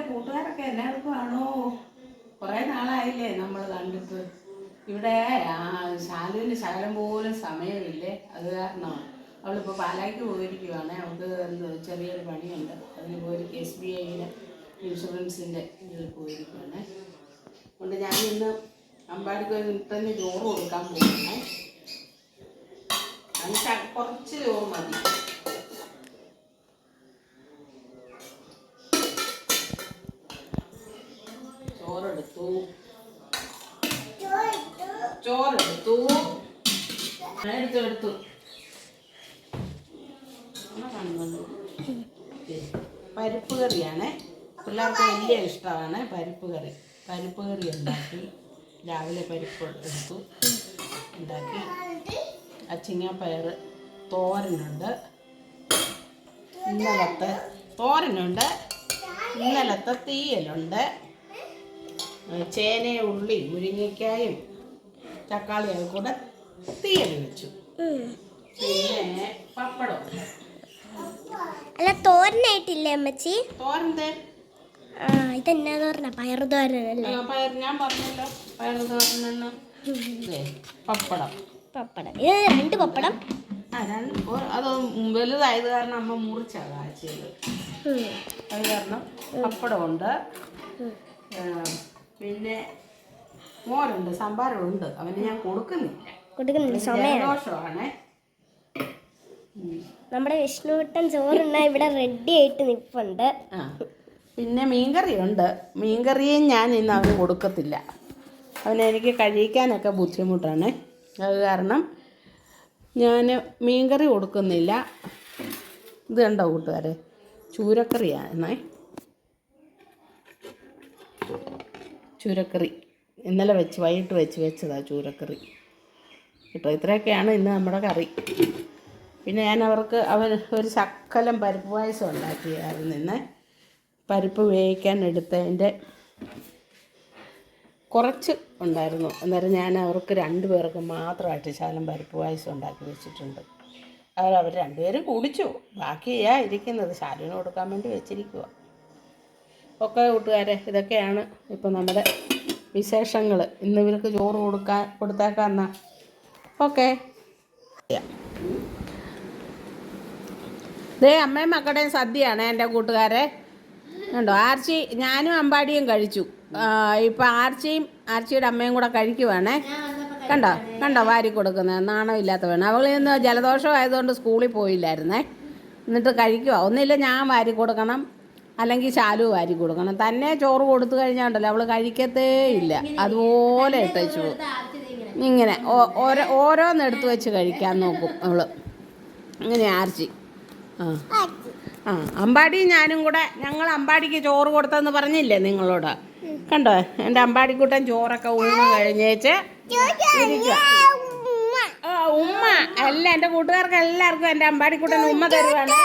കൂട്ടുകാരൊക്കെ എല്ലാവർക്കും ആണോ? കുറേ നാളായില്ലേ നമ്മൾ കണ്ടിട്ട്. ഇവിടെ ശാലുവിന് ശകലം പോലും സമയമില്ലേ, അത് കാരണമാണ്. അവളിപ്പോൾ പാലായ്ക്ക് പോയിരിക്കുവാണ്. അവൾക്ക് ചെറിയൊരു പണിയുണ്ട്. അതിന് പോയി SBIയിലെ ഇൻഷുറൻസിൻ്റെ ഇതിൽ പോയിരിക്കുവാണ്. അതുകൊണ്ട് ഞാനിന്ന് അമ്പാടിക്ക് തന്നെ ചോറ് കൊടുക്കാൻ പോകുന്നത്. അതിന് കുറച്ച് ചോറ് മതി. ചോറെടുത്തു എടുത്തു പരിപ്പ് കറിയാണ്. പിള്ളേർക്ക് വലിയ ഇഷ്ടമാണ് പരിപ്പ് കറി ഉണ്ടാക്കി. രാവിലെ പരിപ്പ് എടുത്തു ഉണ്ടാക്കി. അച്ചിങ്ങാപ്പയർ തോരനുണ്ട്. ഇന്നലത്തെ തീയലുണ്ട്. ചേന, ഉള്ളി, മുരിങ്ങയ്ക്കായും തക്കാളിയും കൂടെ തീയൽ വെച്ചു. പിന്നെ പപ്പടം. അല്ല, തോരനായിട്ടില്ലേ അമ്മച്ചി? തോരൻ്റെ ഇതെന്നാ തോരന? പയറ് തോരനല്ലേ? ഞാൻ പറഞ്ഞല്ലോ, പയറ് തോരനെന്ന്. പപ്പടം ഇത് 2 പപ്പടം. അത് വലുതായത് കാരണം അമ്മ മുറിച്ചാണ് കാച്ചിയത്. അത് കാരണം പപ്പടമുണ്ട്. പിന്നെ മോരുണ്ട്, സാമ്പാറുണ്ട്. അവന് ഞാൻ കൊടുക്കുന്നില്ല. സന്തോഷമാണ്. നമ്മുടെ വിഷ്ണുവട്ടൻ ചോറുണ്ണ ഇവിടെ റെഡി ആയിട്ട് നിൽപ്പുണ്ട്. പിന്നെ മീൻകറിയുണ്ട്. മീൻകറിയും ഞാൻ ഇന്ന് അവന് കൊടുക്കത്തില്ല. എനിക്ക് കഴിക്കാനൊക്കെ ബുദ്ധിമുട്ടാണ്. അത് കാരണം ഞാൻ മീൻകറി കൊടുക്കുന്നില്ല. ഇത് കണ്ടോ കൂട്ടുകാരെ, ചൂരക്കറിയാണ്. ചൂരക്കറി ഇന്നലെ വൈകിട്ട് വെച്ചതാണ് ചൂരക്കറി കേട്ടോ. ഇത്രയൊക്കെയാണ് ഇന്ന് നമ്മുടെ കറി. പിന്നെ ഞാൻ അവർക്ക് ഒരു ശക്കലം പരിപ്പ് പായസം ഉണ്ടാക്കിയായിരുന്നു. ഇന്ന് പരിപ്പ് വേവിക്കാൻ എടുത്തതിൻ്റെ കുറച്ച് ഉണ്ടായിരുന്നു. അന്നേരം ഞാൻ അവർക്ക് 2 പേർക്ക് മാത്രമായിട്ട് ശകലം പരിപ്പ് പായസം ഉണ്ടാക്കി വെച്ചിട്ടുണ്ട്. അവർ 2 പേരും കുടിച്ചു. ബാക്കിയാ ഇരിക്കുന്നത്, ശാലുവിന് കൊടുക്കാൻ വേണ്ടി വെച്ചിരിക്കുക. ഒക്കെ കൂട്ടുകാരെ, ഇതൊക്കെയാണ് ഇപ്പം നമ്മുടെ വിശേഷങ്ങൾ. ഇന്ന് ഇവർക്ക് ചോറ് കൊടുത്തേക്കാന്നാ. ഓക്കെ. അമ്മയും മക്കളുടെയും സദ്യയാണ് എൻ്റെ കൂട്ടുകാരെ. കണ്ടോ, ഞാനും അമ്പാടിയും കഴിച്ചു. ഇപ്പം ആർച്ചിയുടെ അമ്മയും കൂടെ കഴിക്കുവാണേ. കണ്ടോ വാരി കൊടുക്കുന്നത്, നാണമില്ലാത്ത വേണം. അവൾ ഇന്ന് ജലദോഷം ആയതുകൊണ്ട് സ്കൂളിൽ പോയില്ലായിരുന്നേ. എന്നിട്ട് കഴിക്കുക. ഒന്നില്ല ഞാൻ വാരി കൊടുക്കണം, അല്ലെങ്കിൽ ശാലു വാരി കൊടുക്കണം. തന്നെ ചോറ് കൊടുത്തു കഴിഞ്ഞാൽ ഉണ്ടല്ലോ അവൾ കഴിക്കത്തേ ഇല്ല. അതുപോലെ ഇട്ടു പോകും. ഇങ്ങനെ ഓരോന്നെടുത്ത് വെച്ച് കഴിക്കാൻ നോക്കും അവൾ. അങ്ങനെ ആർച്ചി. അമ്പാടി ഞാനും കൂടെ ഞങ്ങൾ അമ്പാടിക്ക് ചോറ് കൊടുത്തെന്ന് പറഞ്ഞില്ലേ നിങ്ങളോട്? കണ്ടോ, എൻ്റെ അമ്പാടിക്കുട്ടൻ ചോറൊക്കെ ഊണ് കഴിഞ്ഞേച്ച് ഇരിക്കുക. ഉമ്മ അല്ല, എൻ്റെ കൂട്ടുകാർക്ക് എല്ലാവർക്കും എൻ്റെ അമ്പാടിക്കുട്ടൻ ഉമ്മ തരുവാണ്.